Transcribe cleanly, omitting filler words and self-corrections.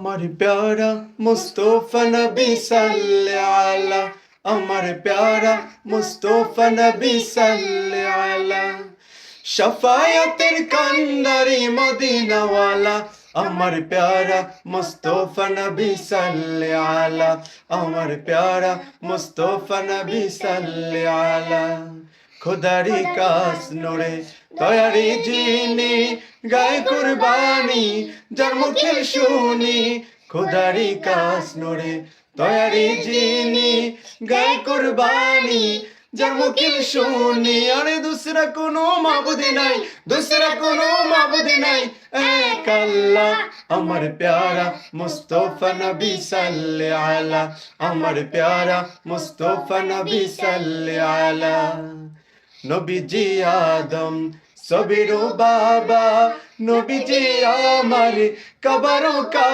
আমার প্যারা মুস্তফা নবী সাল্লাল্লাহু আলা আমার প্যারা মুস্তফা নবী সাল্লাল্লাহু আলা শাফায়াতের কান্ডারি মদিনাওয়ালা আমার প্যারা মুস্তফা নবী সাল্লাল্লাহু আলা আমার প্যারা মুস্তফা নবী সাল্লাল্লাহু আলা খোদারি কাস নোরে তয়ারি জিনি গায়ে কুরবানি যার মুখে শুনি খোদারি কাস নোরে তয়ারি জিনি গায়ে কুরবানি যার মুখে শুনি আরে দুসরা কোনো মাবুদ নাই দুসরা কোনো মাবুদ নাই এক আল্লাহ আমার প্যারা মুস্তফা নবী সাল্লাল্লাহু আলা আমার প্যারা মুস্তফা নবী সাল্লাল্লাহু আলা নবীজি আদম সবিরো বাবা নবীজি আমার কবরো কা